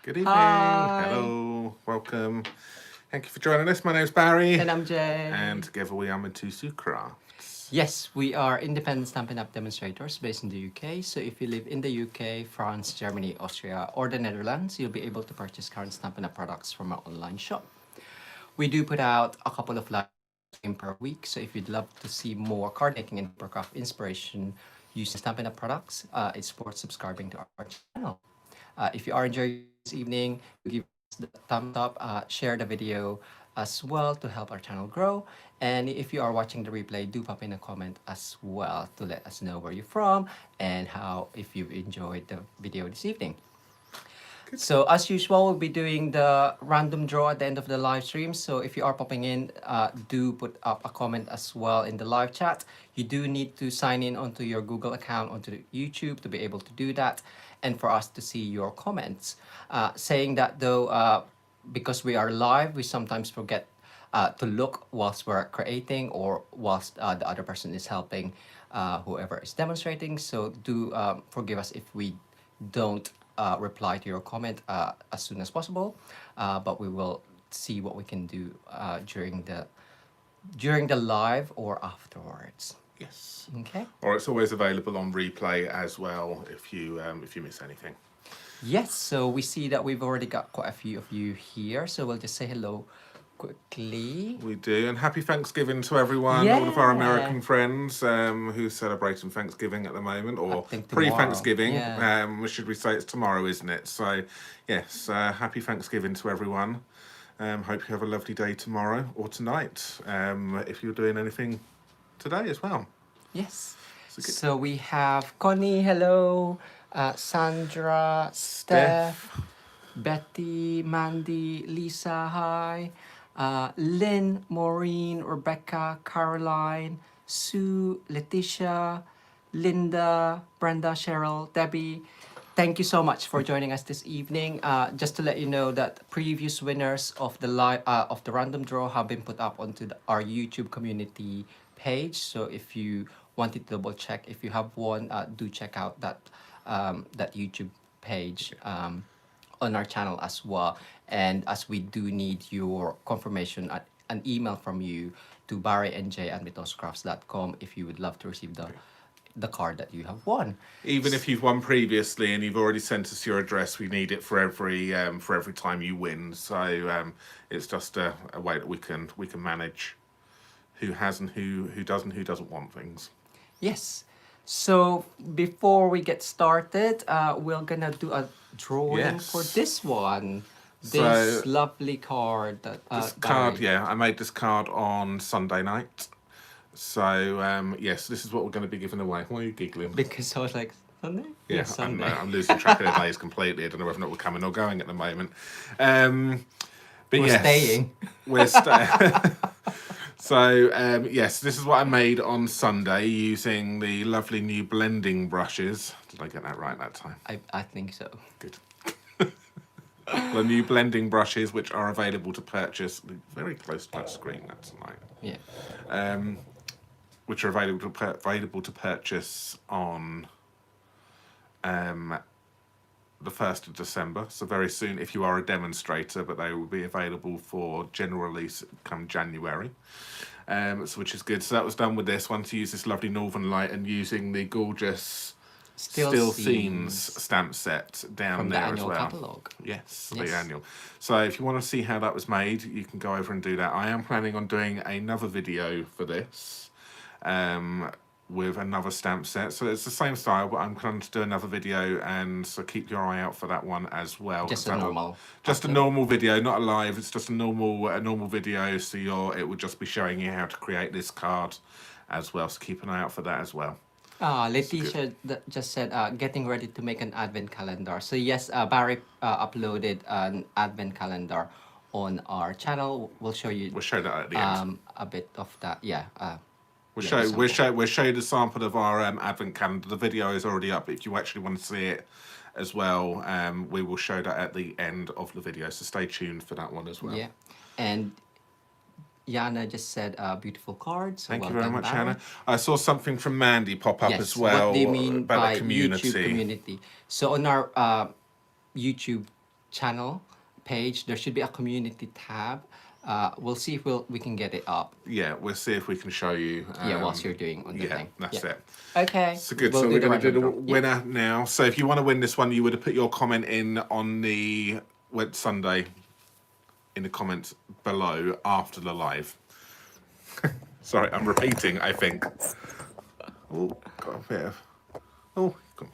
Good evening. Hi. Hello. Welcome. Thank you for joining us. My name's Barry. And I'm Jay. And together we are Mitosu Crafts. Yes, we are independent Stampin' Up! Demonstrators based in the UK. So if you live in the UK, France, Germany, Austria, or the Netherlands, you'll be able to purchase current Stampin' Up! Products from our online shop. We do put out a couple of live streams per week. So if you'd love to see more card making and papercraft inspiration using Stampin' Up! Products, it's worth subscribing to our channel. If you are enjoying this evening, give us the thumbs up, share the video as well to help our channel grow. And if you are watching the replay, do pop in a comment as well to let us know where you're from and how if you've enjoyed the video this evening. Good. So as usual, we'll be doing the random draw at the end of the live stream. So if you are popping in, do put up a comment as well in the live chat. You do need to sign in onto your Google account, onto YouTube to be able to do that, and for us to see your comments. Saying that though, because we are live, we sometimes forget to look whilst we're creating or whilst the other person is helping whoever is demonstrating. So do forgive us if we don't reply to your comment as soon as possible, but we will see what we can do during the live or afterwards. Yes. Okay. Or it's always available on replay as well if you miss anything. Yes. So we see that we've already got quite a few of you here. So we'll just say hello quickly. We do, and happy Thanksgiving to everyone, all of our American friends who's celebrating Thanksgiving at the moment, or pre-Thanksgiving. Should we say it's tomorrow, isn't it? So yes, happy Thanksgiving to everyone. Hope you have a lovely day tomorrow or tonight, if you're doing anything today as well. Yes. So we have Connie, hello, Sandra, Steph, Betty, Mandy, Lisa, hi. Lynn, Maureen, Rebecca, Caroline, Sue, Letitia, Linda, Brenda, Cheryl, Debbie. Thank you so much for joining us this evening. Just to let you know that previous winners of the random draw have been put up onto our YouTube community page. So if you wanted to double check if you have won, do check out that YouTube page on our channel as well. And as we do need your confirmation, an email from you to barryandj@mitoscrafts.com if you would love to receive the card that you have won. Even if you've won previously and you've already sent us your address, we need it for every time you win. So it's just a way that we can manage who has and who doesn't want things. Yes. So before we get started, we're gonna do a drawing for this one. This lovely card. This card, I made this card on Sunday night. So yes, this is what we're going to be giving away. Why are you giggling? Because I was like, Sunday? Yeah, Sunday. I'm losing track of the days completely. I don't know whether or not we're coming or going at the moment. But we're staying. We're staying. So yes, this is what I made on Sunday using the lovely new blending brushes. Did I get that right that time? I think so. Good. The new blending brushes, which are available to purchase, very close to that screen, that's right. Yeah. Which are available to purchase on the 1st of December, so very soon if you are a demonstrator, but they will be available for general release come January, so which is good. So that was done with this one, to use this lovely Northern Light and using the gorgeous Still Scenes stamp set down from there the annual as well. Catalogue. Yes, the annual. So if you want to see how that was made, you can go over and do that. I am planning on doing another video for this with another stamp set. So it's the same style, but I'm planning to do another video, and so keep your eye out for that one as well. Just a normal. Just a normal video, not a live. It's just a normal video. So it will just be showing you how to create this card as well. So keep an eye out for that as well. Letitia just said, getting ready to make an advent calendar. So yes, Barry uploaded an advent calendar on our channel. We'll show you. We'll show that at the end. A bit of that, We'll show you the sample of our advent calendar. The video is already up. If you actually want to see it as well, we will show that at the end of the video. So stay tuned for that one as well. Yeah, and Yana just said beautiful cards. So Thank you very much, Hannah. I saw something from Mandy pop up as well. What do you mean about by the community? YouTube community? So on our YouTube channel page, there should be a community tab. We'll see if we can get it up. Yeah, we'll see if we can show you. Yeah, whilst you're doing on the Yeah, thing. that's Yeah. it. Okay. So good. We'll So we're going to do the random draw. Yeah. winner now. So if you want to win this one, you would have put your comment in on the Sunday in the comments below after the live. Sorry, I'm repeating, I think. Oh, got a bit of... Oh, got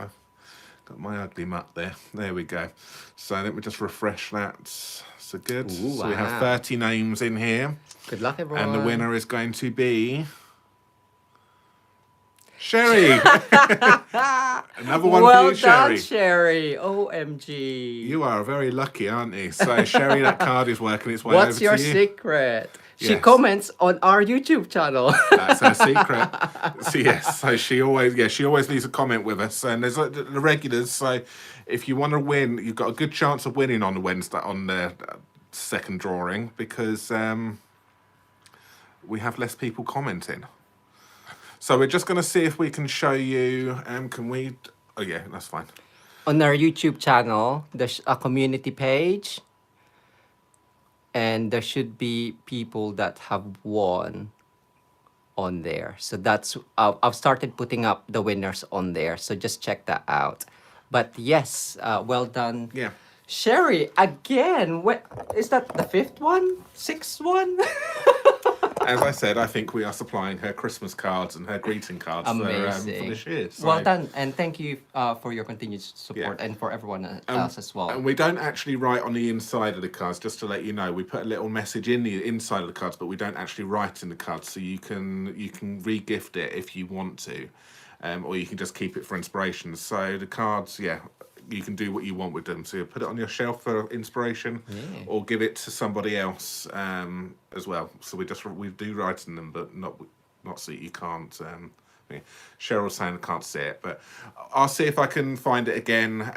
my ugly mutt there. There we go. So let me just refresh that. So good. Ooh, so we have wow. 30 names in here. Good luck, everyone. And the winner is going to be... Sherry! Another one well for you, done, Sherry. Sherry. OMG. You are very lucky, aren't you? So, Sherry, that card is working its way What's over your to you. secret? She Yes. comments on our YouTube channel. That's her secret. So, yes, so she always leaves a comment with us. And there's the regulars. So, if you want to win, you've got a good chance of winning on the Wednesday, on the second drawing, because we have less people commenting. So we're just going to see if we can show you. Can we? Oh yeah, that's fine. On our YouTube channel, there's a community page, and there should be people that have won on there. So that's I've started putting up the winners on there. So just check that out. But yes, well done. Yeah. Sherry, again, what is that? The fifth one? Sixth one? As I said, I think we are supplying her Christmas cards and her greeting cards for this year. So. Well done, and thank you for your continued support, and for everyone else as well. And we don't actually write on the inside of the cards, just to let you know. We put a little message in the inside of the cards, but we don't actually write in the cards. So you can re-gift it if you want to, or you can just keep it for inspiration. So the cards, yeah, you can do what you want with them. So you put it on your shelf for inspiration, or give it to somebody else as well. So we do write in them, but not so you can't. Cheryl's saying I can't see it, but I'll see if I can find it again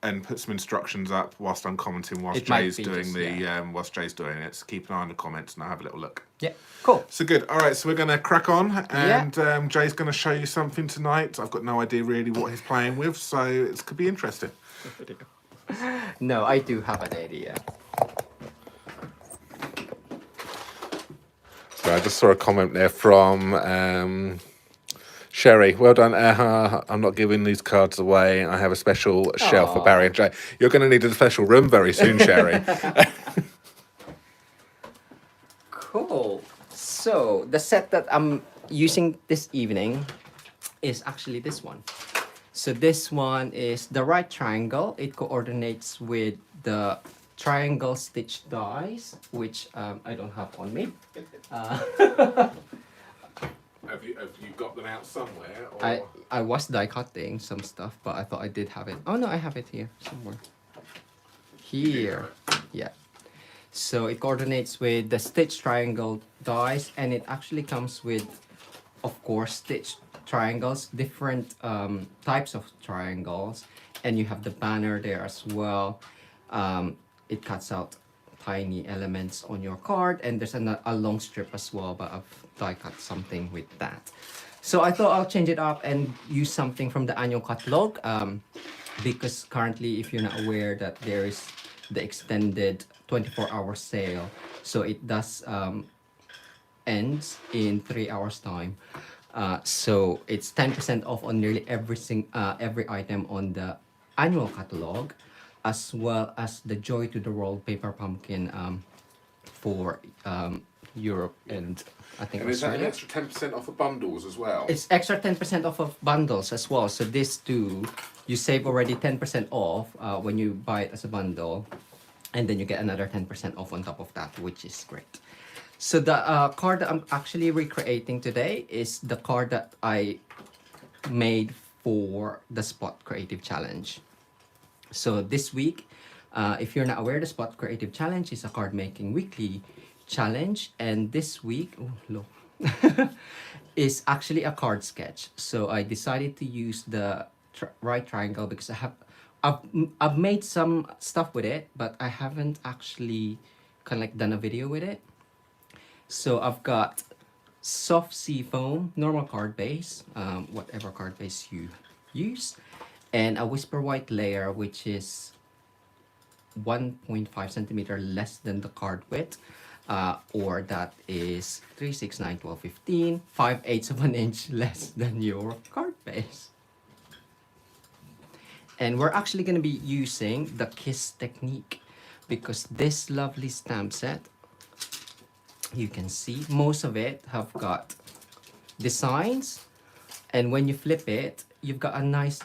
and put some instructions up whilst I'm commenting whilst Jay's doing whilst Jay's doing it. So keep an eye on the comments and I'll have a little look. Yeah, cool. So good. All right, so we're going to crack on, and Jay's going to show you something tonight. I've got no idea really what he's playing with, so it could be interesting. No, I do have an idea. So I just saw a comment there from Sherry. Well done. I'm not giving these cards away. I have a special shelf for Barry and Jay. You're going to need a special room very soon, Sherry. Cool. So the set that I'm using this evening is actually this one. So this one is the right triangle. It coordinates with the triangle stitch dies, which I don't have on me. Have you got them out somewhere? Or? I was die cutting some stuff, but I thought I did have it. Oh no, I have it here somewhere. Here, yeah. So it coordinates with the stitch triangle dies, and it actually comes with, of course, stitch triangles, different types of triangles, and you have the banner there as well. It cuts out tiny elements on your card, and there's a long strip as well, but I've die cut something with that. So I thought I'll change it up and use something from the annual catalog, because currently, if you're not aware, that there is the extended 24-hour sale, so it does ends in 3 hours time. So it's 10% off on nearly every item on the annual catalog, as well as the Joy to the World paper pumpkin for Europe and I think and is that an Australia. extra 10% off of bundles as well? It's extra 10% off of bundles as well. So this too, you save already 10% off when you buy it as a bundle, and then you get another 10% off on top of that, which is great. So the card that I'm actually recreating today is the card that I made for the Spot Creative Challenge. So this week, if you're not aware, the Spot Creative Challenge is a card making weekly challenge, and this week is actually a card sketch. So I decided to use the right triangle because I've made some stuff with it, but I haven't actually kind of like done a video with it. So I've got soft sea foam, normal card base, whatever card base you use, and a whisper white layer, which is 1.5 centimeter less than the card width, or that is 3, 6, 9, 12, 15, 5/8 of an inch less than your card base. And we're actually going to be using the KISS technique, because this lovely stamp set, you can see most of it have got designs, and when you flip it, you've got a nice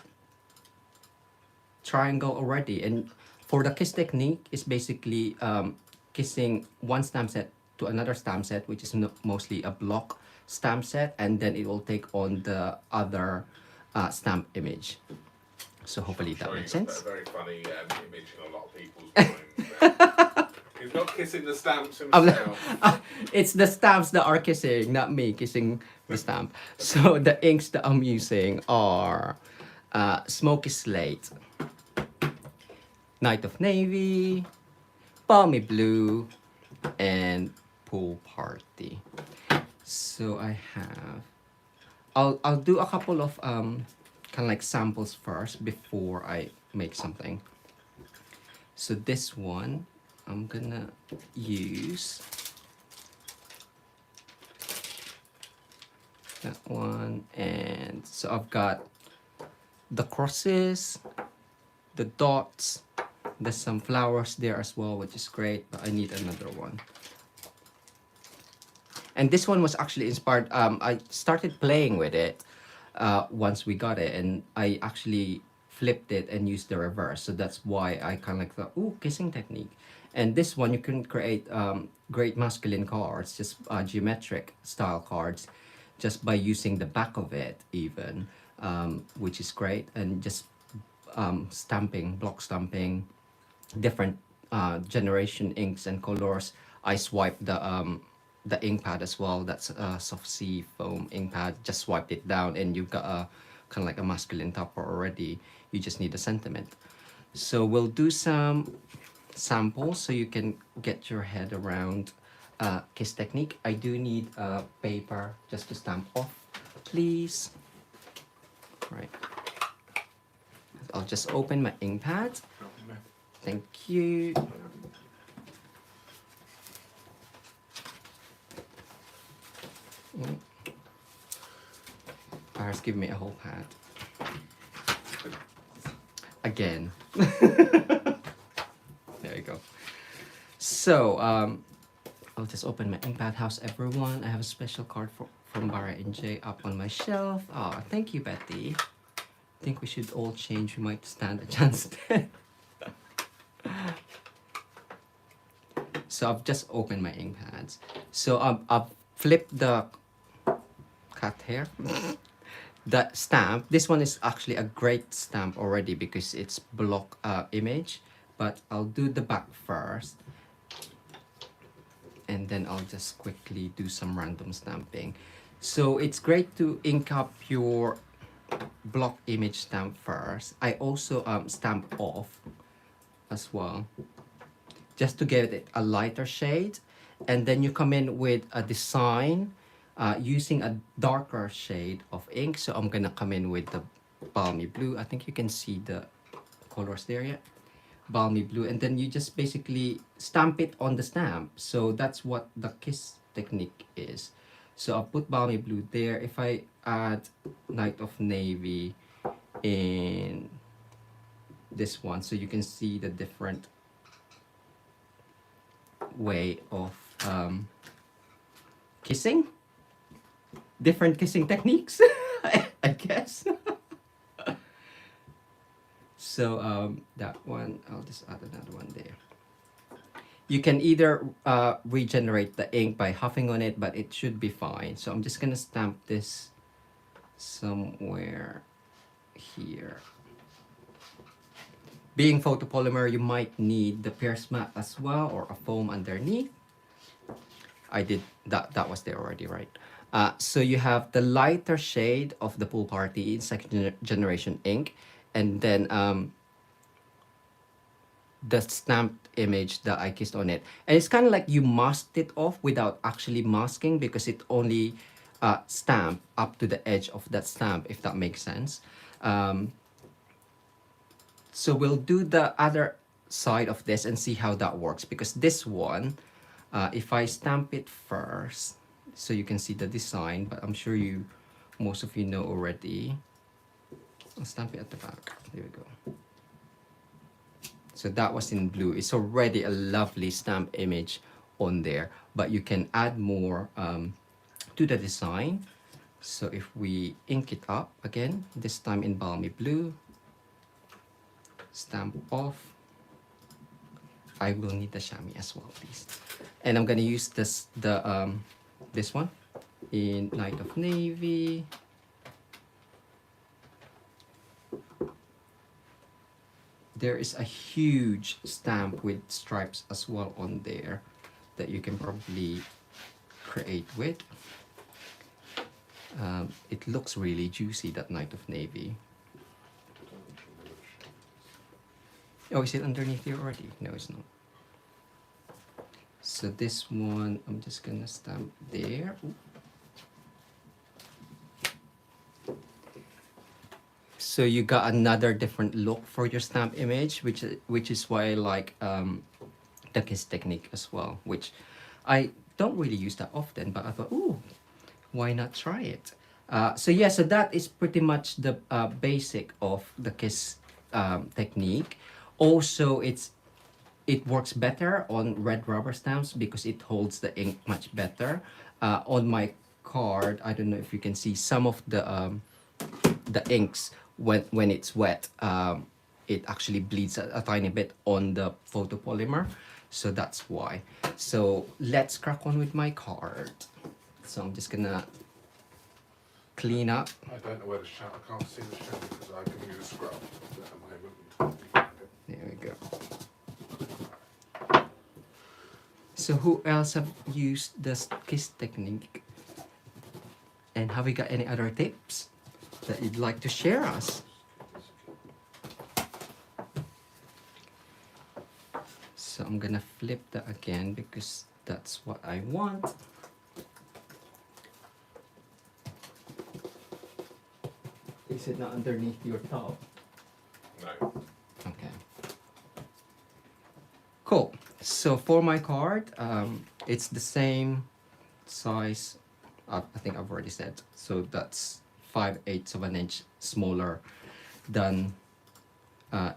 triangle already. And for the kiss technique, it's basically kissing one stamp set to another stamp set, which is mostly a block stamp set, and then it will take on the other stamp image. So hopefully that makes sense. A very funny image in a lot of people's minds. He's not kissing the stamps himself. It's the stamps that are kissing, not me kissing the stamp. So the inks that I'm using are Smoky Slate, Night of Navy, Balmy Blue, and Pool Party. So I have, I'll do a couple of kind of like samples first before I make something. So this one, I'm gonna use that one, and so I've got the crosses, the dots, there's some flowers there as well, which is great, but I need another one. And this one was actually inspired, I started playing with it once we got it, and I actually flipped it and used the reverse, so that's why I kind of like thought, ooh, kissing technique. And this one, you can create great masculine cards, just geometric style cards, just by using the back of it even, which is great. And just stamping, block stamping, different generation inks and colors. I swiped the ink pad as well. That's a soft sea foam ink pad. Just swiped it down and you've got a kind of like a masculine topper already. You just need a sentiment. So we'll do some samples so you can get your head around kiss technique. I do need paper just to stamp off, please. Right. I'll just open my ink pad. Thank you. Paris, give me a whole pad. Again. There you go. So, I'll just open my ink pad. How's everyone? I have a special card from Barry Jay up on my shelf. Oh, thank you, Betty. I think we should all change. We might stand a chance then. So I've just opened my ink pads. So I've flipped the cat hair. The stamp. This one is actually a great stamp already because it's block image. But I'll do the back first. And then I'll just quickly do some random stamping. So it's great to ink up your block image stamp first. I also stamp off as well, just to get it a lighter shade, and then you come in with a design using a darker shade of ink. So I'm gonna come in with the balmy blue. I think you can see the colors there, yeah, balmy blue, and then you just basically stamp it on the stamp. So that's what the kiss technique is. So I'll put balmy blue there. If I add Night of Navy in this one, so you can see the different way of kissing, different kissing techniques, I guess. So that one, I'll just add another one there. You can either regenerate the ink by huffing on it, but it should be fine. So I'm just gonna stamp this somewhere here. Being photopolymer, you might need the pierce mat as well, or a foam underneath. I did that was there already, right? So you have the lighter shade of the Pool Party in second generation ink, and then the stamped image that I kissed on it. And it's kind of like you masked it off without actually masking, because it only stamped up to the edge of that stamp, if that makes sense. So we'll do the other side of this and see how that works, because this one, if I stamp it first, so you can see the design, but I'm sure most of you know already. I'll stamp it at the back. There we go. So that was in blue. It's already a lovely stamp image on there, but you can add more to the design. So if we ink it up again, this time in balmy blue, stamp off. I will need the chamois as well, please. And I'm gonna use this one in light of navy. There is a huge stamp with stripes as well on there that you can probably create with. It looks really juicy, that night of navy. Oh, is it underneath here already? No, it's not. So this one, I'm just gonna stamp there. Ooh. So you got another different look for your stamp image, which is why I like the kiss technique as well, which I don't really use that often, but I thought, ooh, why not try it? So yeah, so that is pretty much the basic of the kiss technique. Also, it works better on red rubber stamps because it holds the ink much better. On my card, I don't know if you can see some of the inks when it's wet. It actually bleeds a tiny bit on the photopolymer, so that's why. So let's crack on with my card. So I'm just gonna clean up. I don't know where the shadow. I can't see the shadow because I can use a scrub at the moment. There we go. So who else have used the kiss technique? And have we got any other tips that you'd like to share us? So I'm gonna flip that again because that's what I want. Is it not underneath your top? No. Okay. Cool. So for my card, it's the same size. I think I've already said. So that's 5/8 of an inch smaller than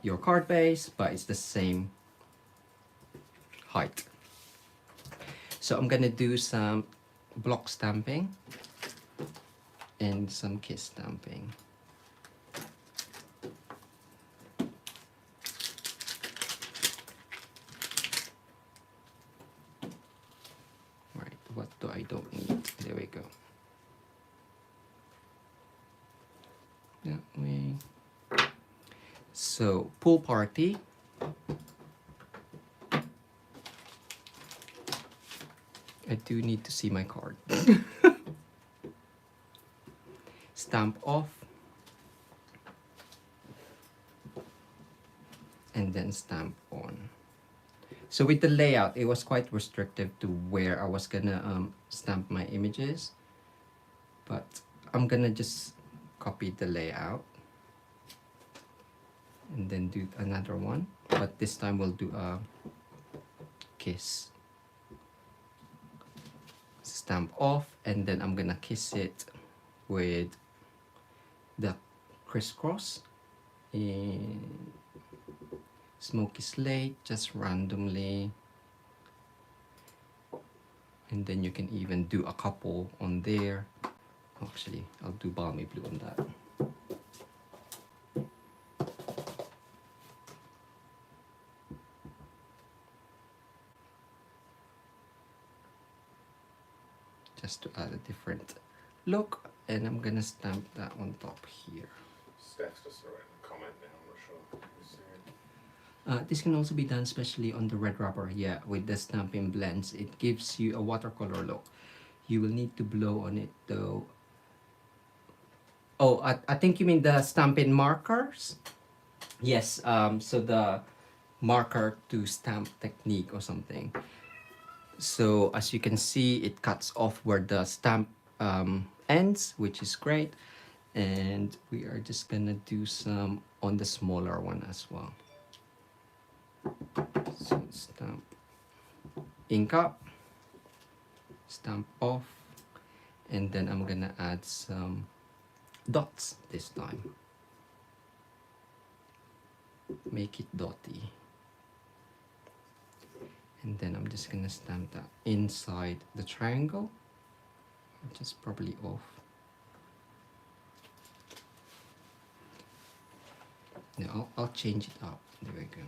your card base, but it's the same height. So I'm gonna do some block stamping and some kiss stamping. Right, what do I don't need? There we go. That way. So pool party. I do need to see my card. Stamp off. And then stamp on. So with the layout, it was quite restrictive to where I was gonna stamp my images. But I'm gonna just copy the layout. And then do another one. But this time we'll do a kiss. Stamp off, and then I'm gonna kiss it with the crisscross in smoky slate, just randomly. And then you can even do a couple on there. Actually, I'll do balmy blue on that. Just to add a different look, and I'm gonna stamp that on top here. Steph's just writing a comment now, I'm not sure. You see it? This can also be done especially on the red rubber, yeah, with the stamping blends. It gives you a watercolor look. You will need to blow on it though. Oh, I think you mean the stamping markers? Yes, so the marker to stamp technique or something. So as you can see, it cuts off where the stamp ends, which is great. And we are just gonna do some on the smaller one as well. So stamp, ink up, stamp off, and then I'm gonna add some dots this time. Make it dotty. And then I'm just gonna stamp that inside the triangle, which is probably off. No, I'll change it up. There we go.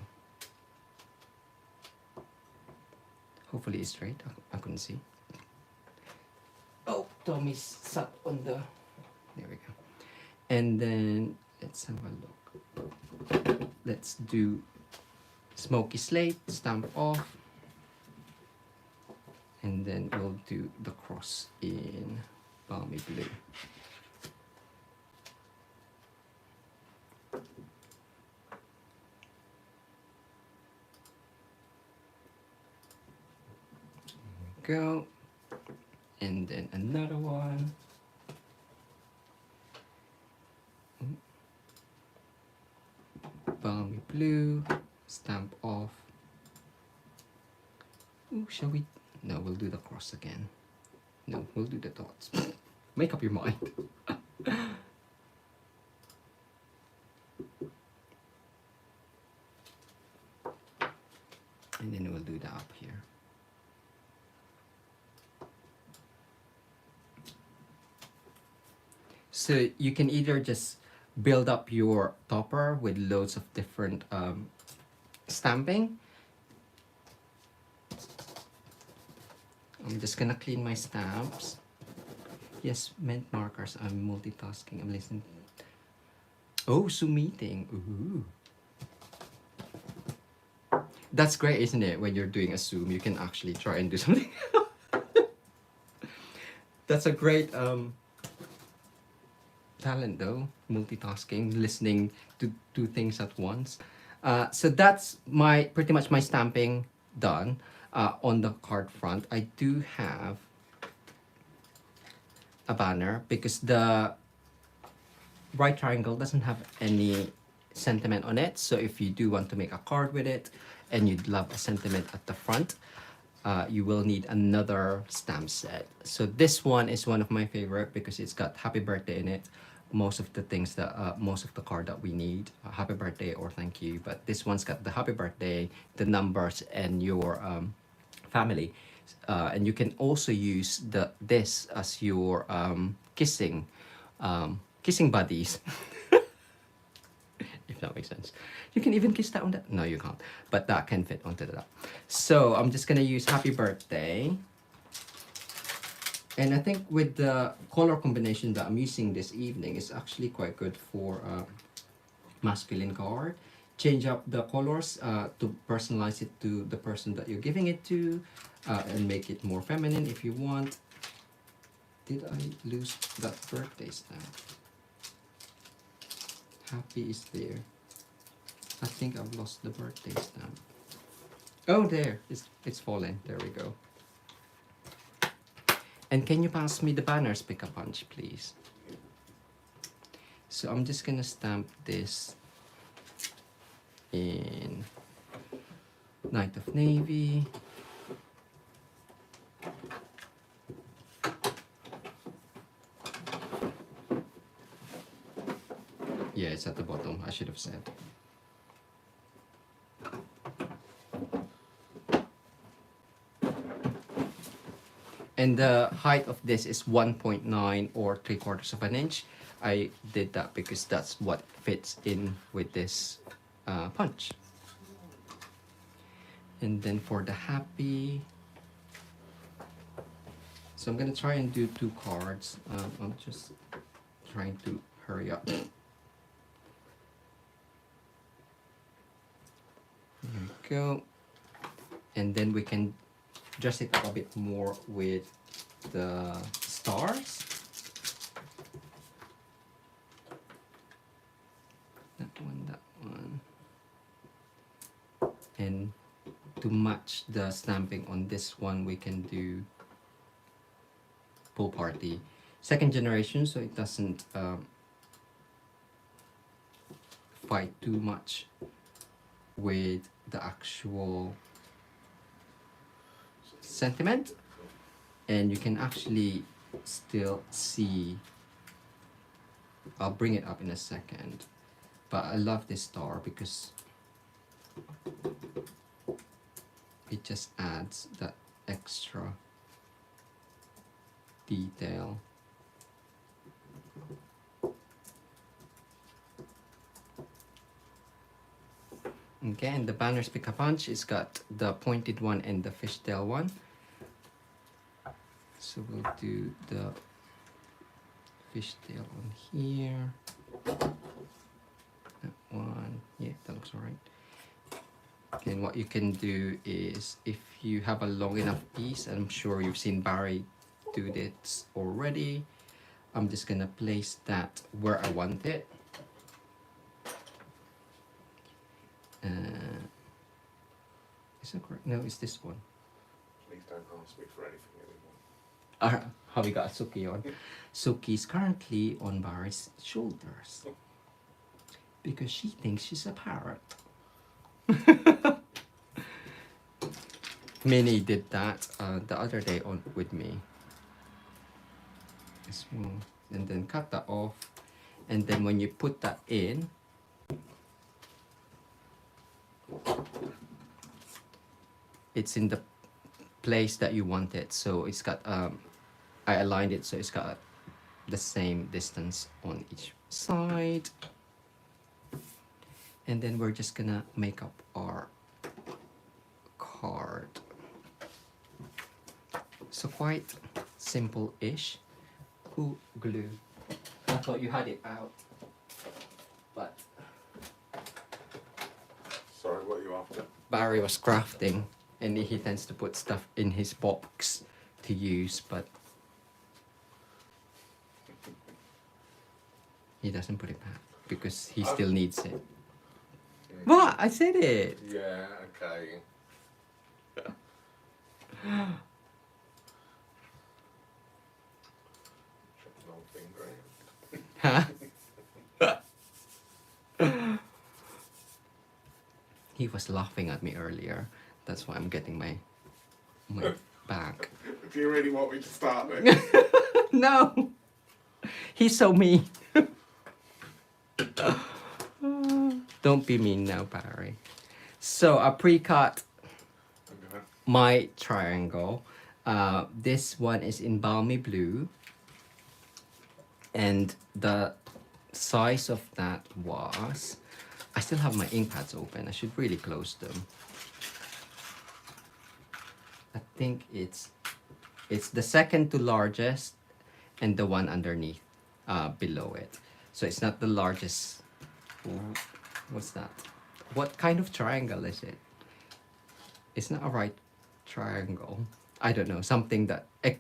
Hopefully it's straight. I couldn't see. Oh, Tommy's sat on the... There we go. And then let's have a look. Let's do smoky slate, stamp off. And then we'll do the cross in balmy blue. Go, and then another one. Balmy blue, stamp off. Ooh, shall we? No, we'll do the cross again. No, we'll do the dots. Make up your mind. And then we'll do the up here. So you can either just build up your topper with loads of different stamping. I'm just gonna clean my stamps. Yes, mint markers. I'm multitasking. I'm listening. Oh, Zoom meeting. Ooh. That's great, isn't it? When you're doing a Zoom, you can actually try and do something. That's a great talent though, multitasking, listening to two things at once. So that's pretty much my stamping done on the card front. I do have a banner because the right triangle doesn't have any sentiment on it. So if you do want to make a card with it and you'd love a sentiment at the front, you will need another stamp set. So this one is one of my favorite because it's got happy birthday in it. Most of the things that most of the card that we need, happy birthday or thank you, but this one's got the happy birthday, the numbers, and your family, and you can also use this as your kissing buddies. If that makes sense. You can even kiss that on that. No, you can't, but that can fit onto that. So I'm just gonna use happy birthday. And I think with the color combination that I'm using this evening is actually quite good for masculine card. Change up the colors to personalize it to the person that you're giving it to, and make it more feminine if you want. Did I lose that birthday stamp? Happy is there. I think I've lost the birthday stamp. Oh, there. It's fallen. There we go. And can you pass me the banners pick a punch, please? So I'm just gonna stamp this in Night of Navy. Yeah, it's at the bottom, I should have said. And the height of this is 1.9 or 3/4 of an inch. I did that because that's what fits in with this punch. And then for the happy, so I'm gonna try and do 2 cards. I'm just trying to hurry up. There we go. And then we can dress it up a bit more with the stars. That one. And to match the stamping on this one, we can do Pool Party. 2nd generation, so it doesn't fight too much with the actual sentiment, and you can actually still see. I'll bring it up in a second, but I love this star because it just adds that extra detail. Okay, and the banners pick a punch. It's got the pointed one and the fishtail one. So we'll do the fishtail on here. That one, yeah, that looks alright. And what you can do is, if you have a long enough piece, I'm sure you've seen Barry do this already, I'm just gonna place that where I want it. Is that correct? No, it's this one. Please don't ask me for anything anymore. How we got Suki on. Suki's currently on Barry's shoulders because she thinks she's a parrot. Minnie did that the other day on with me. This one, and then cut that off, and then when you put that in, it's in the place that you want it. So it's got I aligned it so it's got the same distance on each side, and then we're just gonna make up our card. So quite simple-ish. Ooh, glue. I thought you had it out, but Sorry, what are you after? Barry was crafting, and he tends to put stuff in his box to use, but he doesn't put it back because he still needs it. What? I said it! Yeah, okay. Long finger. Huh? He was laughing at me earlier. That's why I'm getting my back. Do you really want me to start this? No! He's so mean. Don't be mean now, Barry. So I pre-cut my triangle. This one is in balmy blue, and the size of that was, I still have my ink pads open. I should really close them. I think it's the second to largest and the one underneath, below it. So it's not the largest. What's that? What kind of triangle is it? It's not a right triangle. I don't know. Something that I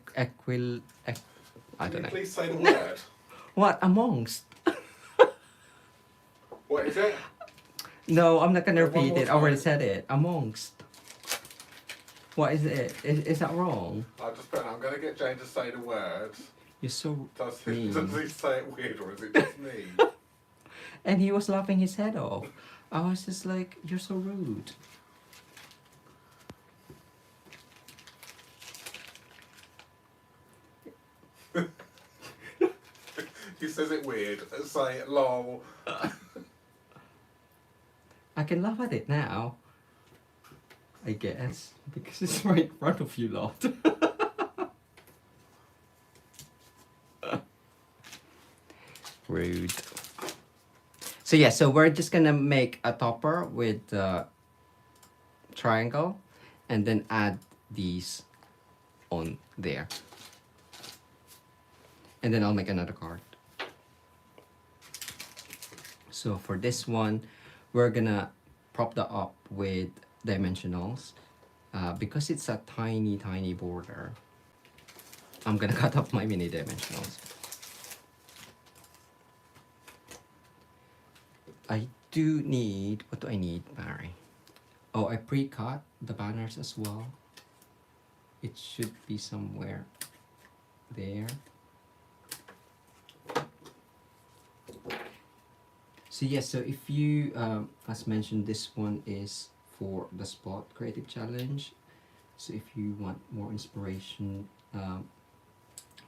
don't know. Please say the word. What? Amongst? What is it? No, I'm not gonna One repeat more it. I already time. said it. Amongst. What is it? Is that wrong? I'm going to get Jane to say the word. You're so Does mean. he say it weird or is it just me? And he was laughing his head off. I was just like, you're so rude. He says it weird. Say it lol. I can laugh at it now. I guess. Because it's right in front of you lot. Rude. So yeah, so we're just gonna make a topper with the triangle and then add these on there. And then I'll make another card. So for this one, we're gonna prop that up with dimensionals. Because it's a tiny, tiny border, I'm gonna cut up my mini dimensionals. I do need, what do I need, Barry? Oh, I pre-cut the banners as well. It should be somewhere there. So yes, so if you, as mentioned, this one is for the Spot Creative Challenge. So if you want more inspiration,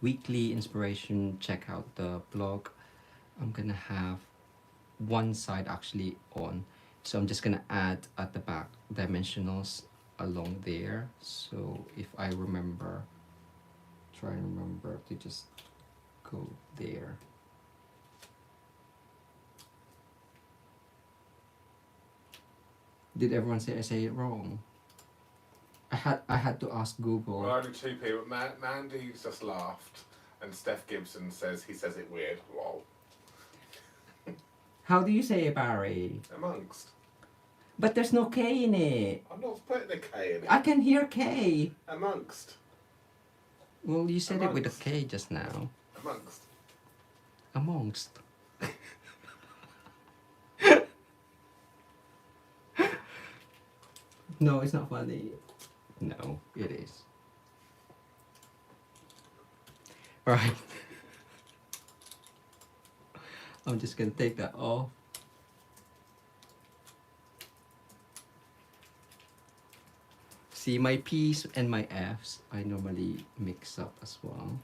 weekly inspiration, check out the blog. I'm gonna have one side actually on, so I'm just gonna add at the back dimensionals along there. So if I remember, try and remember to just go there. Did everyone say I say it wrong? I had to ask Google. Well, only two people. Mandy's just laughed, and Steph Gibson says he says it weird. Lol. How do you say it, Barry? Amongst. But there's no K in it. I'm not putting a K in it. I can hear K. Amongst. Well, you said it with a Amongst. K just now. Amongst. Amongst. No, it's not funny. No, it is. Right. I'm just gonna take that off. See, my P's and my F's, I normally mix up as well.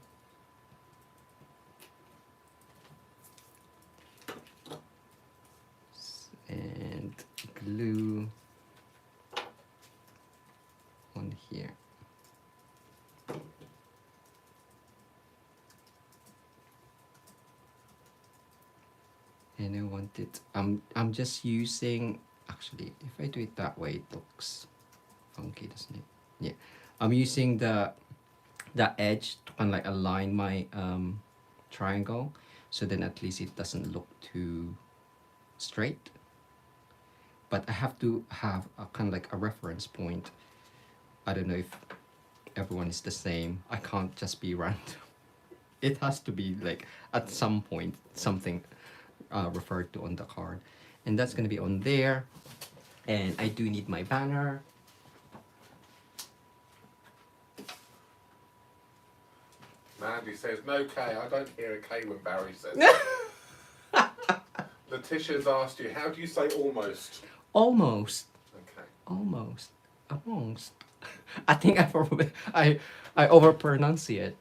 And glue on here. And I want it, I'm just using, actually, if I do it that way, it looks funky, doesn't it? Yeah, I'm using the edge to kind of like align my triangle, so then at least it doesn't look too straight. But I have to have a kind of like a reference point. I don't know if everyone is the same. I can't just be random. It has to be like at some point something referred to on the card, and that's gonna be on there. And I do need my banner. Mandy says no K. I don't hear a K when Barry says it. Letitia's asked you, how do you say almost? Almost. Okay. Almost. Amongst. I think I overpronunciate.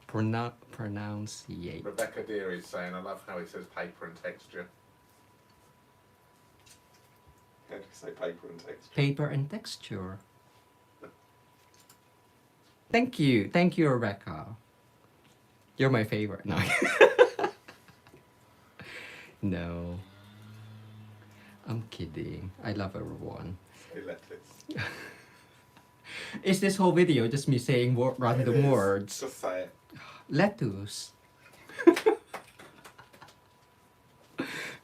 Pronunciate. Rebecca Dear is saying, I love how he says paper and texture. How do you say paper and texture? Paper and texture. Thank you, Rebecca. You're my favorite. No. No. I'm kidding. I love everyone. Say lettuce. Is this whole video just me saying random words? Just say it. Lettuce.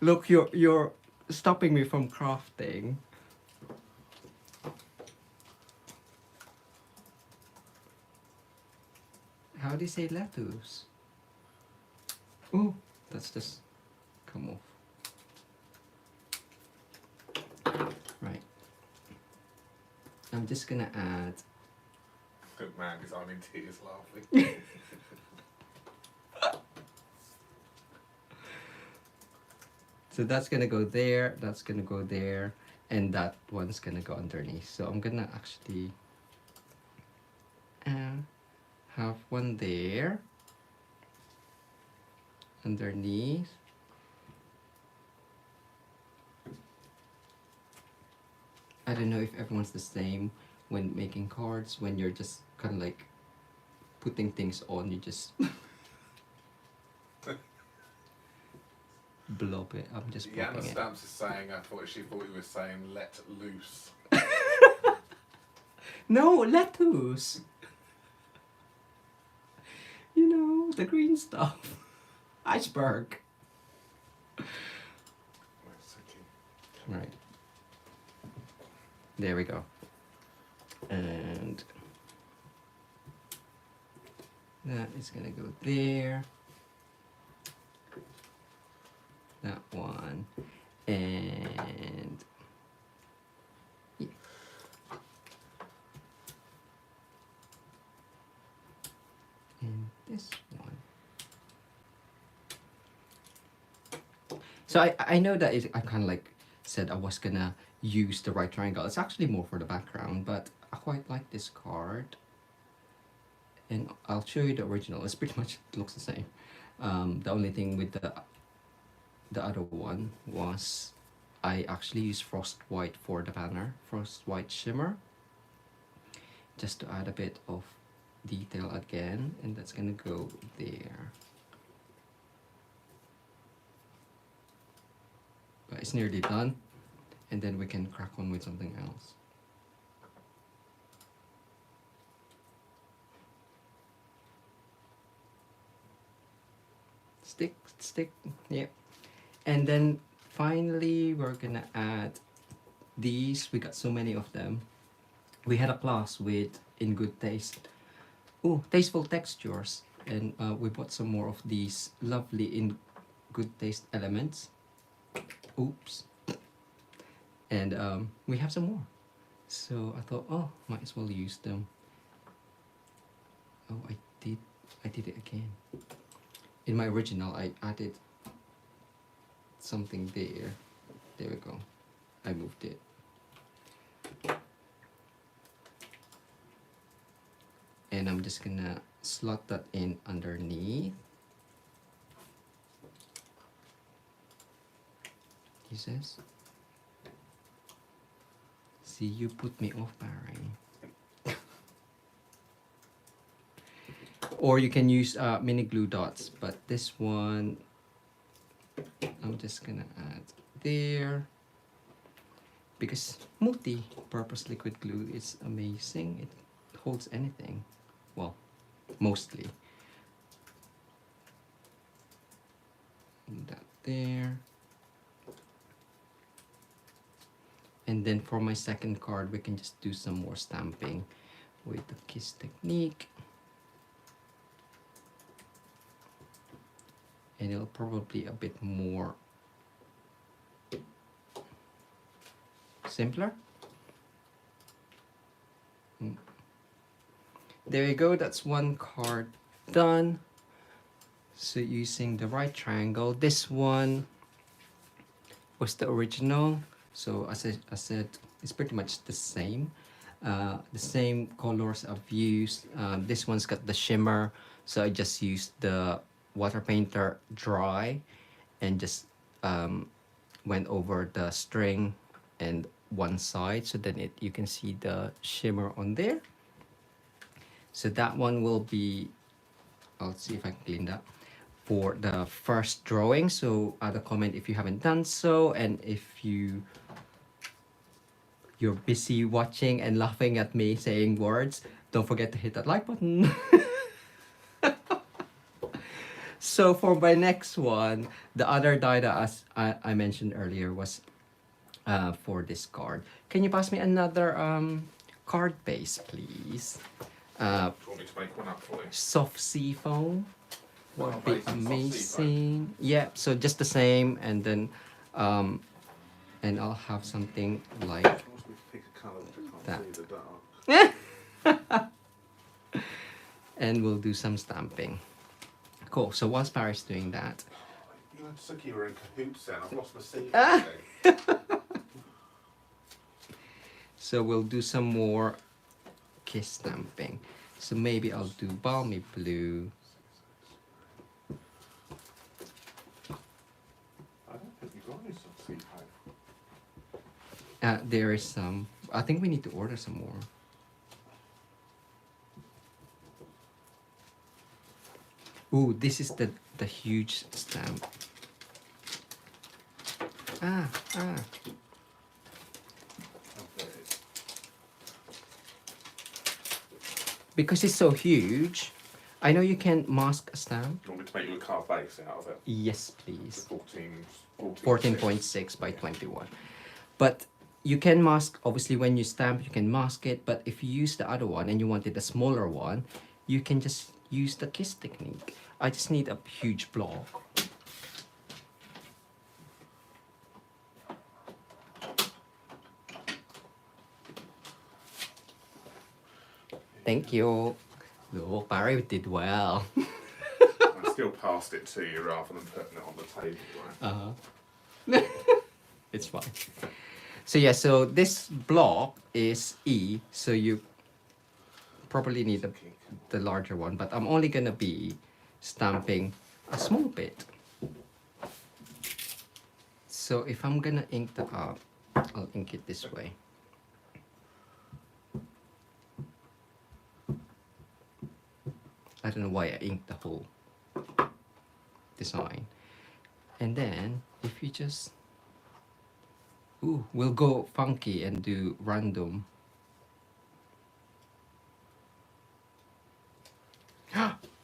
Look, you're stopping me from crafting. How do you say lettuce? Oh, that's just come off. Right. I'm just gonna add. Good man, he's on in tears laughing. So that's gonna go there, that's gonna go there, and that one's gonna go underneath. So I'm gonna actually have one there, underneath. I don't know if everyone's the same when making cards, when you're just kind of like putting things on, you just blob it. I'm just Yana blobbing it. Stamps is saying, she thought you were saying let loose. No, lettuce. You know, the green stuff. Iceberg. Right. There we go. And that is gonna go there. That one. And yeah. And this one. So I know that I kind of like said I was gonna use the right triangle. It's actually more for the background, but I quite like this card. And I'll show you the original. It's pretty much looks the same. The only thing with the other one was I actually used Frost White for the banner, Frost White Shimmer, just to add a bit of detail again, and that's gonna go there. But it's nearly done, and then we can crack on with something else. Stick, yeah. And then finally we're gonna add these. We got so many of them. We had a class with In Good Taste. Oh, Tasteful Textures, and we bought some more of these lovely In Good Taste elements. Oops. And we have some more, so I thought, oh, might as well use them. Oh, I did it again. In my original, I added something there. There we go. I moved it. And I'm just gonna slot that in underneath. He says, see, you put me off, Barry. Or you can use mini glue dots, but this one I'm just gonna add there, because multi-purpose liquid glue is amazing. It holds anything, well, mostly. That there. And then for my second card, we can just do some more stamping with the kiss technique. And it'll probably a bit more simpler. There you go, that's one card done. So using the right triangle, this one was the original. So as I said, it's pretty much the same colors I've used. This one's got the shimmer, so I just used the water painter dry and just went over the string and one side, so then you can see the shimmer on there. So that one will be, I'll see if I can clean that for the first drawing. So add a comment if you haven't done so, and if you're busy watching and laughing at me saying words, don't forget to hit that like button. So for my next one, the other die that as I mentioned earlier was for this card. Can you pass me another card base, please? Do you want me to make one up for you? Soft sea foam would be base and soft sea foam. amazing. Yeah, so just the same, and then and I'll have something like Pick a colour which I that. can't see the dark. And we'll do some stamping. Cool. So whilst Barry's doing that, You and Suki were in cahoots then. I've lost my seat. Ah! So we'll do some more kiss stamping. So maybe I'll do balmy blue. I don't think you've got any soft sea foam. There is some. I think we need to order some more. Ooh, this is the huge stamp. Ah. Oh, there it is. Because it's so huge, I know you can mask a stamp. Do you want me to make you a card base out of it? Yes, please. 14.6 14.6 by 21. But you can mask, obviously when you stamp, you can mask it. But if you use the other one and you wanted a smaller one, you can just use the kiss technique. I just need a huge block. Thank you. Look, Barry did well. I still passed it to you rather than putting it on the table. Right? It's fine. So yeah, so this block is E, so you probably need the larger one, but I'm only gonna be stamping a small bit. So if I'm gonna ink the up, I'll ink it this way. I don't know why I inked the whole design. And then if you just, ooh, we'll go funky and do random.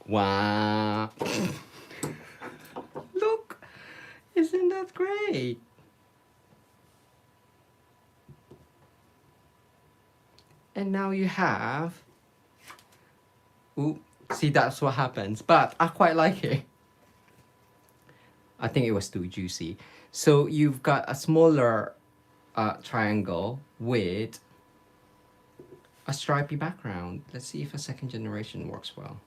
Wow. Look, isn't that great? And now you have, ooh, see, that's what happens, but I quite like it. I think it was too juicy. So you've got a smaller triangle with a stripy background. Let's see if a second generation works well.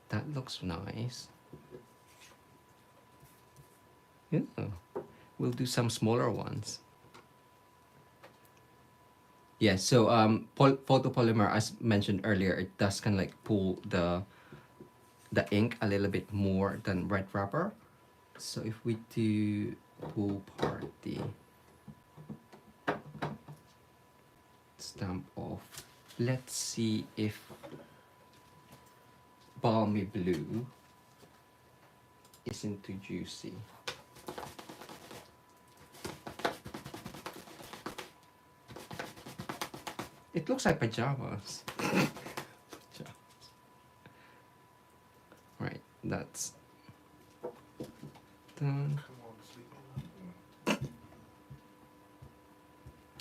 That looks nice. Yeah. We'll do some smaller ones. Yeah, so photopolymer, as mentioned earlier, it does kind of like pull the ink a little bit more than red rubber. So if we do pool party, stamp off, let's see if balmy blue isn't too juicy. It looks like pajamas. Right, that's done.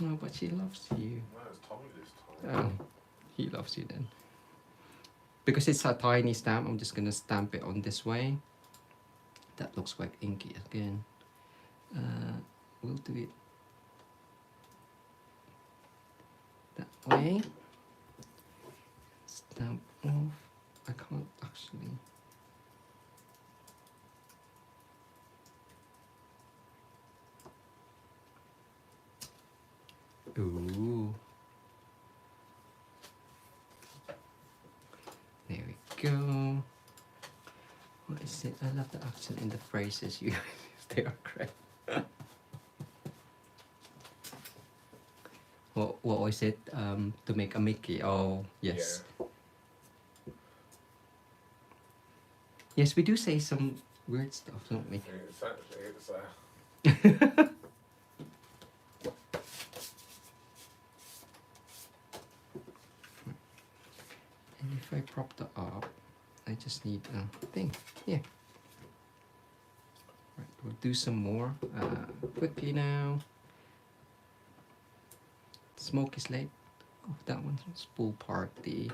Oh, but she loves you. No, it's Tommy this time. Oh, he loves you then. Because it's a tiny stamp, I'm just gonna stamp it on this way. That looks quite inky again. We'll do it that way. Stamp off. I can't actually. Ooh. There we go. What is it? I love the accent in the phrases you use. They are great. What was it? To make a Mickey. Oh, yes. Yeah. Yes, we do say some weird stuff, don't we? It's actually, it's And if I prop that up, I just need a thing. Yeah. Right, we'll do some more quickly now. Smoky slate. Oh, that one's spool party.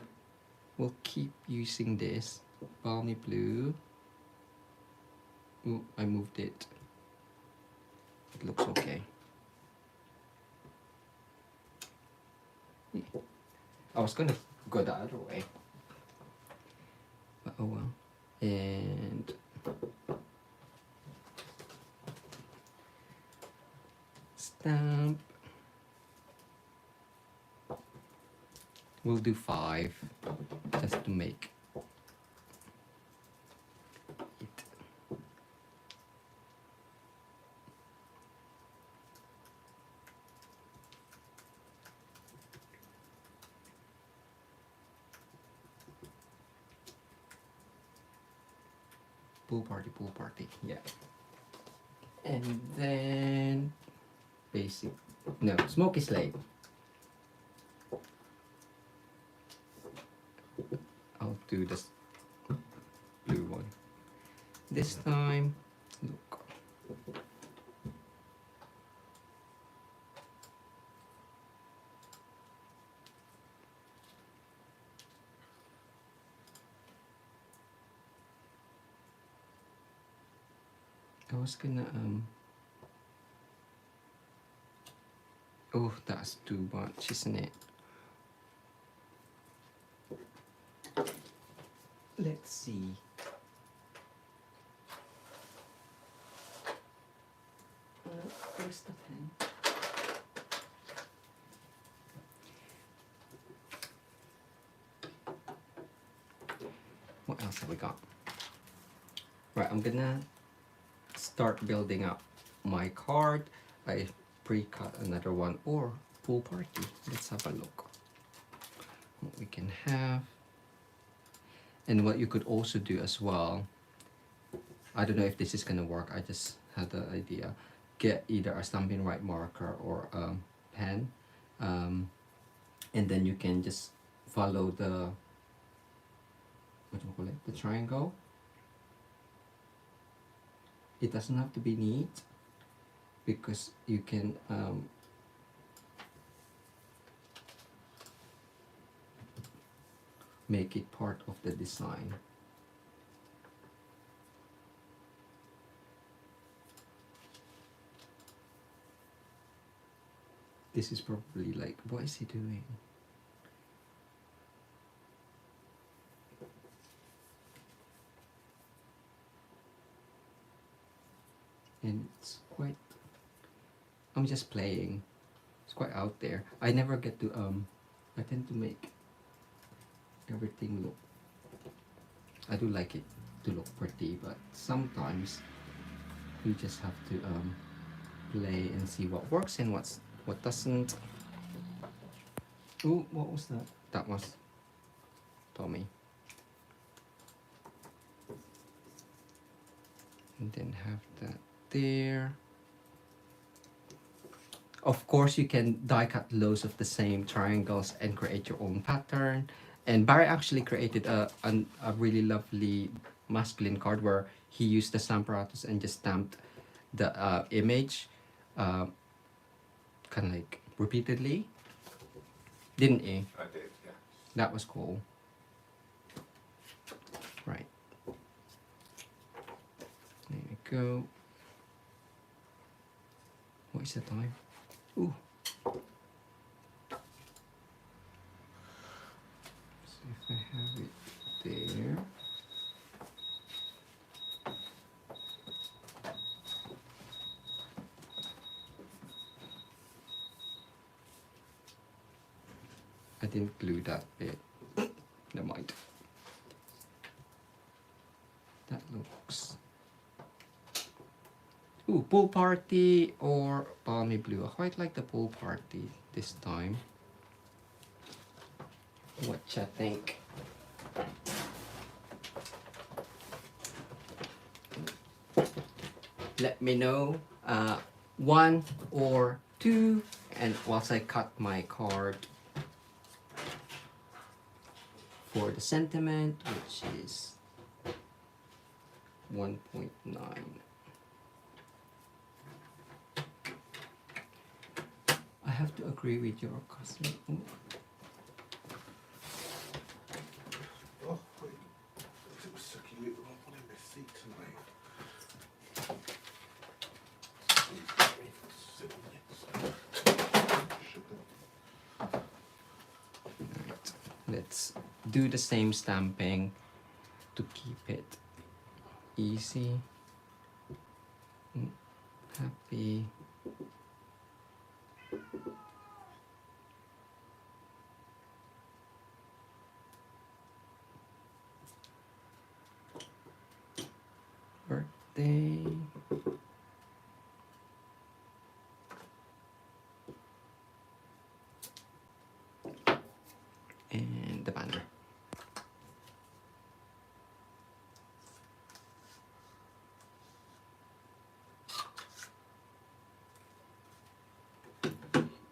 We'll keep using this. Balmy blue. Ooh, I moved it. It looks okay. Yeah. I was gonna go the other way. But oh well. And stamp. We'll do 5 just to make it. Pool party, yeah. And then basic, no, smoky slate. I'll do this blue one. This time, look. I was gonna oh, that's too much, isn't it? Let's see. Where's the pen? what we got. Right, I'm gonna start building up my card. I pre-cut another one, or pool party. Let's have a look what we can have. And what you could also do as well, I don't know if this is gonna work, I just had the idea. Get either a Stampin' Right marker or a pen, and then you can just follow the, what do you call it, the triangle. It doesn't have to be neat, because you can make it part of the design. This is probably like, what is he doing? And it's quite, I'm just playing. It's quite out there. I never get to I tend to make everything look, I do like it to look pretty, but sometimes you just have to play and see what works and what doesn't. Ooh, what was that? That was Tommy. And then have that there. Of course, you can die cut loads of the same triangles and create your own pattern. And Barry actually created a really lovely masculine card where he used the stamparatus and just stamped the image kind of like repeatedly. Didn't he? I did, yeah. That was cool. Right. There we go. What is the time? Ooh. See if I have it there. I didn't glue that bit. Never mind. That looks. Ooh, pool party or balmy blue. I quite like the pool party this time. What you think? Let me know. 1 or 2, and whilst I cut my card for the sentiment, which is 1.9. I have to agree with your cousin. Ooh. Oh, wait. It was sucky little one in my seat tonight. Alright, let's do the same stamping to keep it easy. Happy. Birthday. And the banner.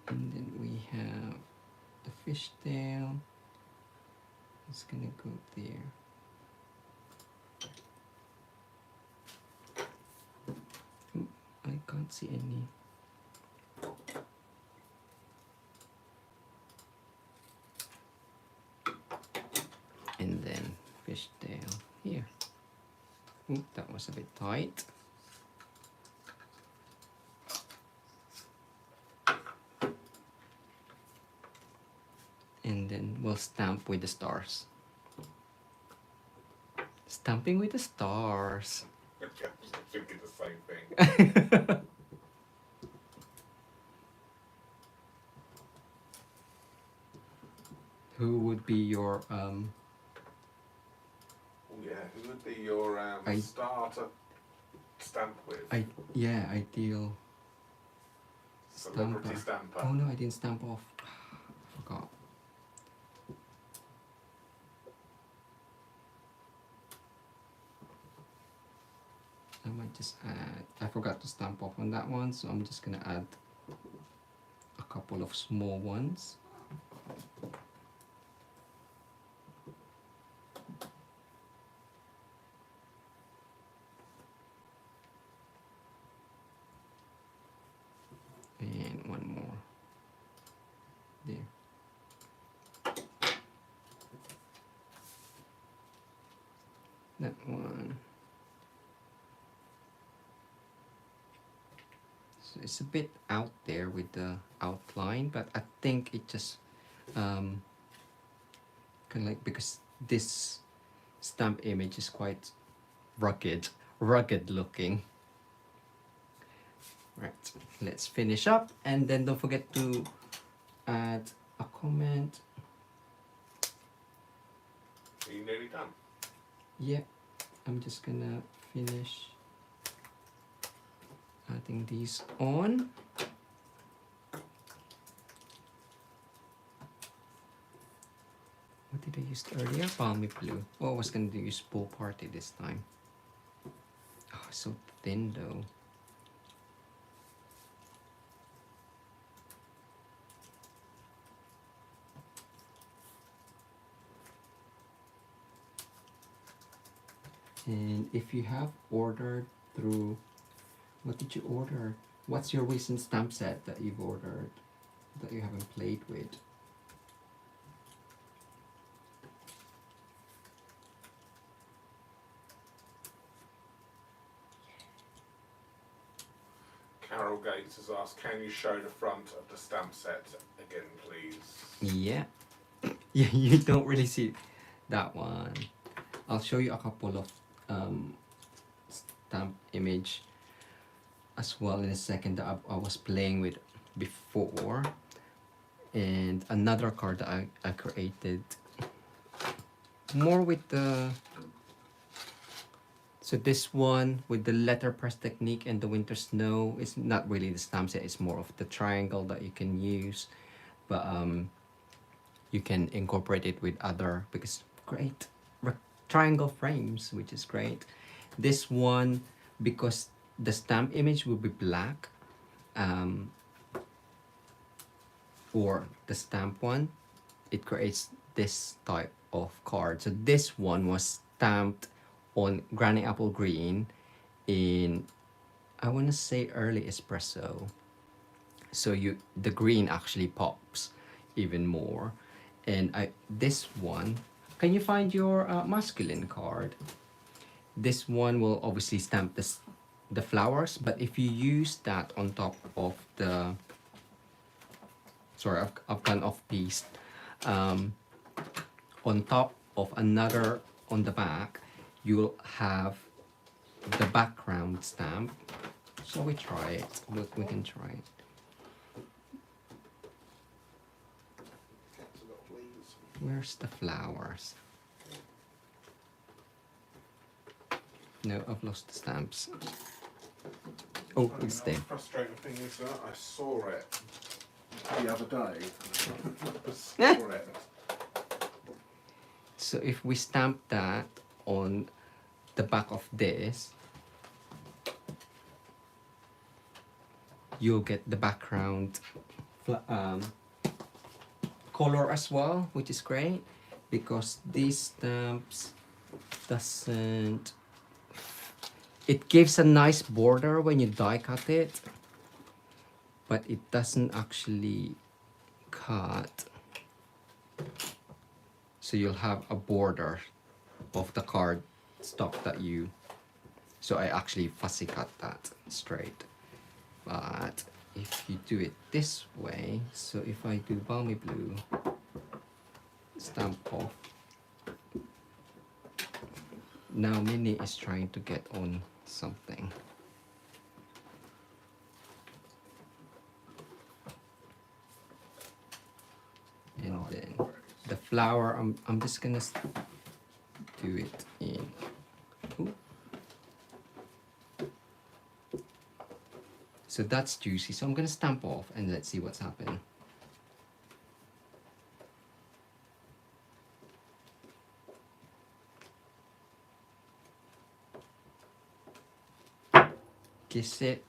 And then we have the fishtail. It's gonna go there. Ooh, I can't see any. And then fishtail here. Ooh, that was a bit tight. And then we'll stamp with the stars. Stamping with the stars. I was thinking the same thing. Who would be your Yeah, who would be your starter stamp with? Ideal Celebrity stamper. stamper. Oh no, I didn't stamp off. Forgot. I might just add, I forgot to stamp off on that one, so I'm just gonna add a couple of small ones. And one more. There. That one. So it's a bit out there with the outline, but I think it just kind of like, because this stamp image is quite rugged looking. Right, let's finish up, and then don't forget to add a comment. Are you nearly done? Yeah, I'm just gonna finish adding these on. What did I use earlier? Balmy blue. Oh, I was gonna use Pool Party this time. Oh, so thin though. And if you have ordered through, what did you order? What's your recent stamp set that you've ordered that you haven't played with? Carol Gates has asked, can you show the front of the stamp set again, please? Yeah. Yeah, you don't really see that one. I'll show you a couple of stamp image as well in a second that I was playing with before. And another card that I created more with the, so this one with the letterpress technique and the winter snow, it's not really the stamp set, it's more of the triangle that you can use, but you can incorporate it with other, because great triangle frames, which is great. This one, because the stamp image will be black, or the stamp one, it creates this type of card. So this one was stamped on Granny Apple Green in, I want to say early espresso. So the green actually pops even more. And this one, can you find your masculine card? This one will obviously stamp the flowers, but if you use that on top of the, sorry, I've gone off piece, on top of another on the back, you'll have the background stamp. Shall we try it? Look, we can try it. Where's the flowers? No, I've lost the stamps. Oh, it's there. The frustrating thing is that I saw it the other day. I saw it. So if we stamp that on the back of this, you'll get the background color as well, which is great, because these stamps doesn't, it gives a nice border when you die cut it, but it doesn't actually cut, so you'll have a border of the card stock that you, so I actually fussy cut that straight. But if you do it this way, so if I do balmy blue, stamp off, now Minnie is trying to get on something. And then the flower, I'm just gonna do it in. Ooh. So that's juicy. So I'm gonna stamp off and let's see what's happening. Kiss it.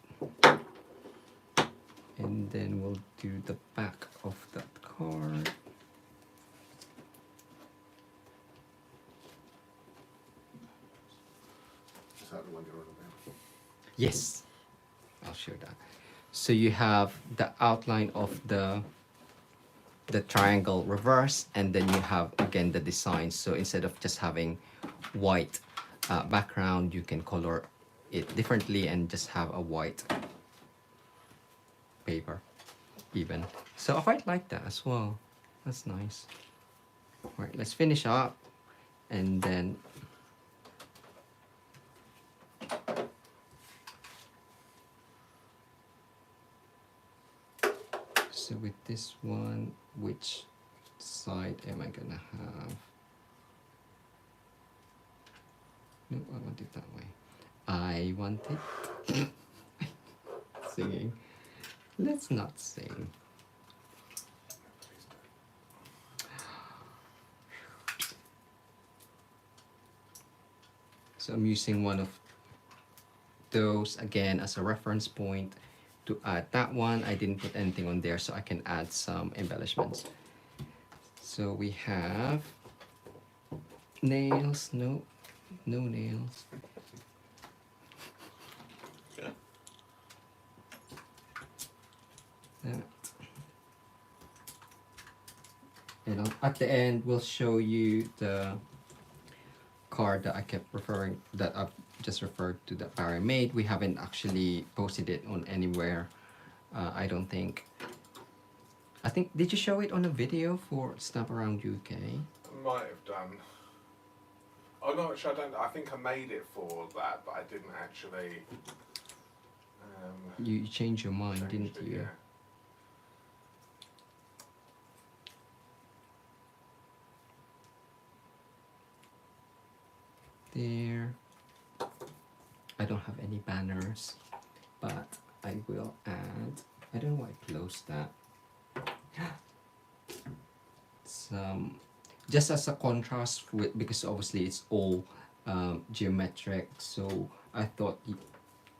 And then we'll do the back of that card. Is that the one you're on about? Yes, I'll show that. So you have the outline of the triangle reverse, and then you have again the design. So instead of just having white background, you can color it differently and just have a white paper even. So I quite like that as well. That's nice. All right, let's finish up and then so with this one, which side am I gonna have? No, I want it that way. I want it singing. Let's not sing. So I'm using one of those again as a reference point to add that one. I didn't put anything on there, so I can add some embellishments. So we have nails. No nails. That. And at the end, we'll show you the card that I kept referring, that I've just referred to, that Barry made. We haven't actually posted it on anywhere. I don't think. I think, did you show it on a video for Stamp Around UK? Might have done. Oh no, actually I don't. I think I made it for that, but I didn't actually. You changed your mind, changed didn't it, you? Yeah. There. I don't have any banners, but I will add. I don't know why I closed that. Some, just as a contrast with, because obviously it's all geometric, so I thought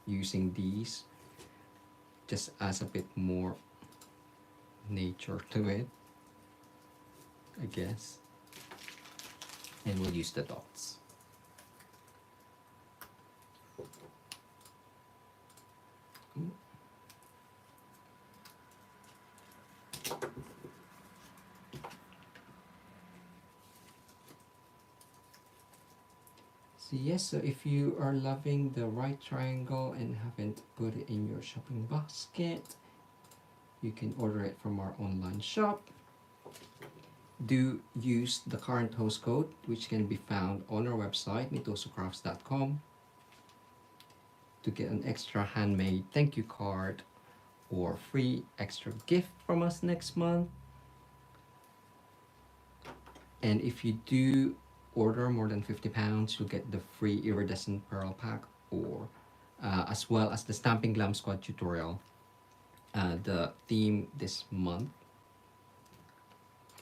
using these just adds a bit more nature to it, I guess. And we'll use the dots. Ooh. So yes, so if you are loving the right triangle and haven't put it in your shopping basket, you can order it from our online shop. Do use the current host code, which can be found on our website, mitosocrafts.com, to get an extra handmade thank you card or free extra gift from us next month. And if you do order more than £50, you'll get the free iridescent pearl pack, or as well as the Stamping Glam Squad tutorial. The theme this month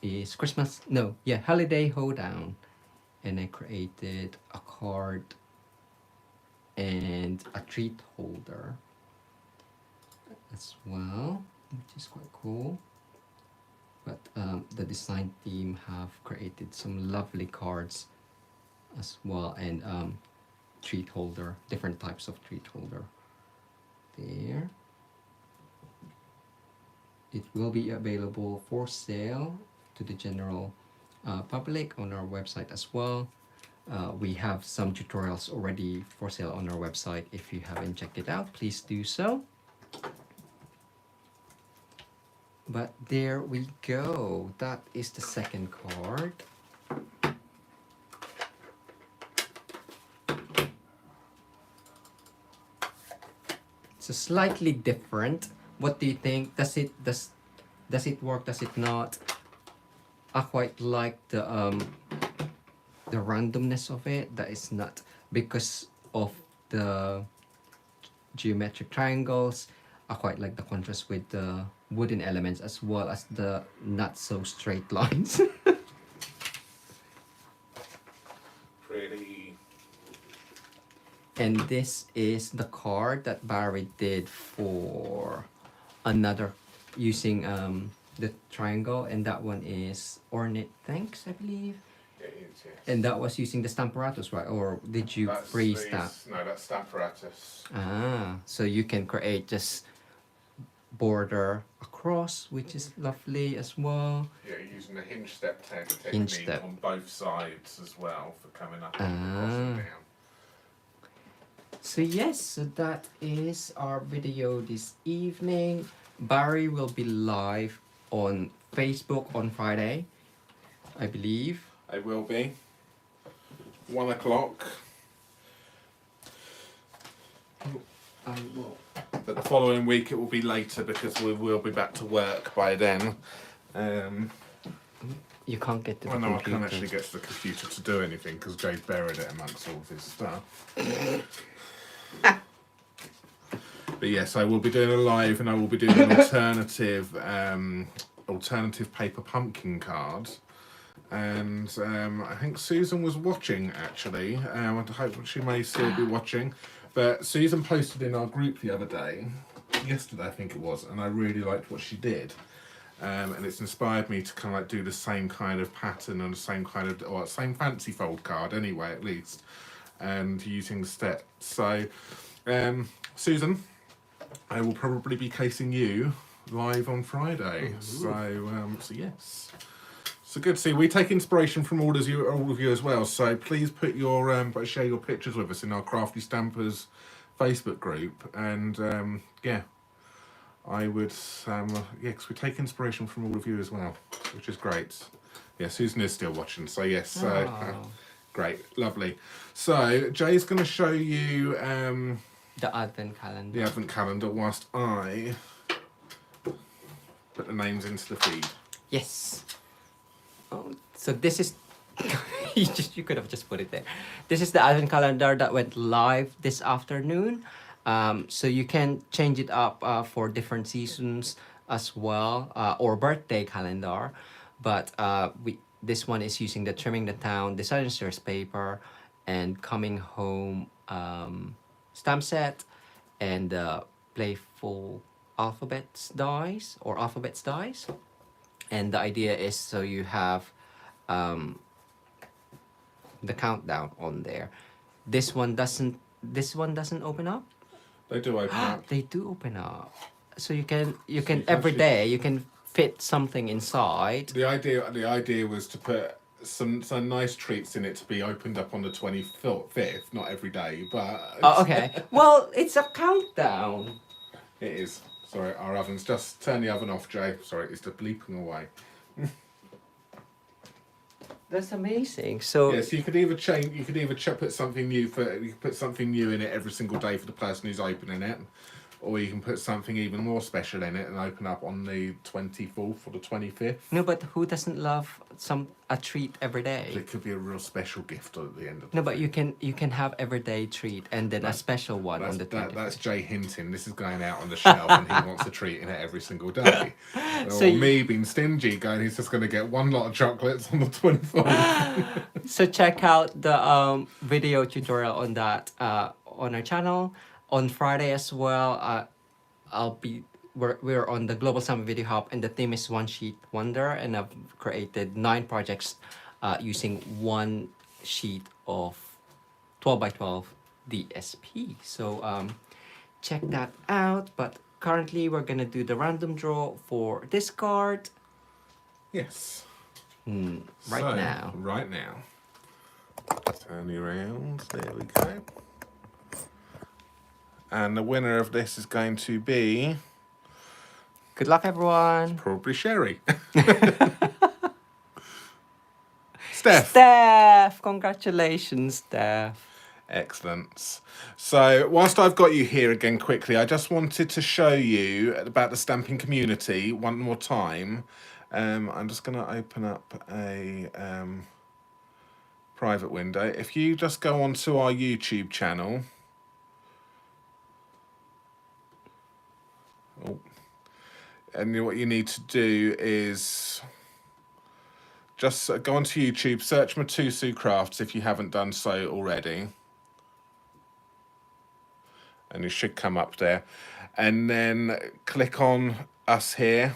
is Holiday Hoedown, and I created a card and a treat holder as well, which is quite cool. But the design team have created some lovely cards as well, and treat holder, different types of treat holder there. It will be available for sale to the general public on our website as well. We have some tutorials already for sale on our website. If you haven't checked it out, please do so. But there we go. That is the second card. So slightly different. What do you think? Does it work? Does it not? I quite like the the randomness of it, that is not because of the geometric triangles. I quite like the contrast with the wooden elements as well as the not so straight lines. Pretty. And this is the card that Barry did for another using the triangle, and that one is Ornate Thanks, I believe. It is, yes. And that was using the Stamparatus, right? Or did you freeze stamp? No, that's Stamparatus. Ah, so you can create just border across, which is lovely as well. Yeah, using the hinge step technique Hinge step. on both sides as well for coming up and across and down. So yes, so that is our video this evening. Barry will be live on Facebook on Friday, I believe. It will be 1 o'clock. I will. But the following week it will be later because we will be back to work by then. You can't get to the I know I computer. can't actually get to the computer to do anything because Jay's buried it amongst all of his stuff. But yes, I will be doing a live, and I will be doing an alternative paper pumpkin card. And I think Susan was watching actually. I hope she may still be watching. But Susan posted in our group the other day, yesterday I think it was, and I really liked what she did. And it's inspired me to kind of like do the same kind of pattern and the same kind of, or same fancy fold card anyway, at least, and using steps. So, Susan, I will probably be casing you live on Friday. So yes. So good. See, we take inspiration from all of you as well. So please put your share your pictures with us in our Crafty Stampers Facebook group, and yeah. I would, yeah, because we take inspiration from all of you as well, which is great. Yeah, Susan is still watching, so yes, great, lovely. So Jay's going to show you the advent calendar. the advent calendar whilst I put the names into the feed. Yes. Oh, so this is you could have just put it there. This is the advent calendar that went live this afternoon. So you can change it up for different seasons as well, or birthday calendar. But this one is using the Trimming the Town Demonstrators paper and Coming Home stamp set and Playful Alphabets dies or Alphabets dies. And the idea is so you have the countdown on there. This one doesn't open up. They do open up. They do open up, so you can can every actually- day you can fit something inside. The idea was to put some nice treats in it to be opened up on the 25th, not every day, but Oh, okay. Well, it's a countdown. it is. Sorry, our oven's just turn the oven off, Jay. Sorry, it's just bleeping away. That's amazing. So Yes, you could either change. You could either put something new you could put something new in it every single day for the person who's opening it, or you can put something even more special in it and open up on the 24th or the 25th. no, but who doesn't love a treat every day? It could be a real special gift at the end of the No, but thing. you can have everyday treat and then a special one on the 25th. That's Jay hinting. This is going out on the shelf and he wants a treat in it every single day. So or you- me being stingy, going, he's just going to get one lot of chocolates on the 24th. So check out the video tutorial on that on our channel on Friday as well. We're on the Global Summit Video Hub, and the theme is One Sheet Wonder, and I've created 9 projects using one sheet of 12 by 12 DSP. So check that out. But currently we're gonna do the random draw for this card Yes. right now. Right now. Turn you around. There we go. And the winner of this is going to be Good luck, everyone. probably Sherry. Steph. Steph, congratulations, Steph. Excellent. So whilst I've got you here again quickly, I just wanted to show you about the stamping community one more time. I'm just going to open up a private window. If you just go onto our YouTube channel, and what you need to do is just go onto YouTube, search Mitosu Crafts if you haven't done so already, and you should come up there, and then click on us here,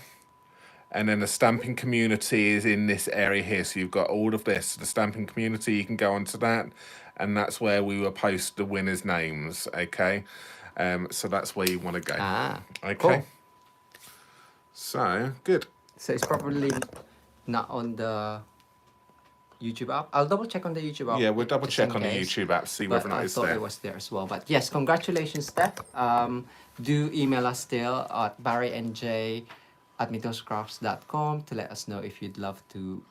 and then the stamping community is in this area here. So you've got all of this, the stamping community, you can go onto that, and that's where we will post the winners' names, okay? So that's where you want to go. Okay. Cool. So, good. So it's probably not on the YouTube app. I'll double check on the YouTube app. Yeah, we'll double just check in on the case. YouTube app, see whether or But not I it's thought there. it was there as well. But yes, congratulations, Steph. Do email us still at barryandj@mitoscrafts.com to let us know if you'd love to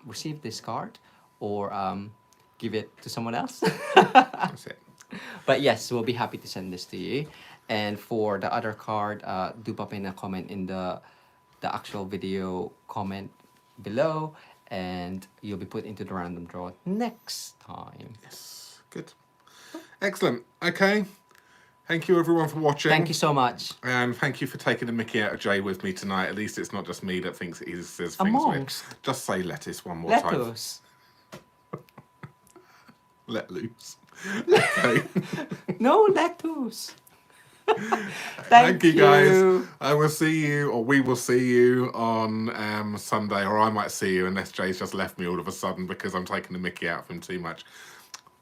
receive this card or give it to someone else. That's it. But yes, we'll be happy to send this to you. And for the other card, do pop in a comment in the actual video comment below, and you'll be put into the random draw next time. Yes, good. Excellent. Okay. Thank you everyone for watching. Thank you so much. And thank you for taking the mickey out of Jay with me tonight. At least it's not just me that thinks he says things Amongst. weird. Just say lettuce one more time. Lettuce. Let loose. Okay. No lettuce. Thank you guys. I will see you, or we will see you on Sunday, or I might see you unless Jay's just left me all of a sudden because I'm taking the mickey out of him too much.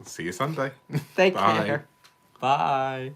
See you Sunday. Take Bye. care. Bye.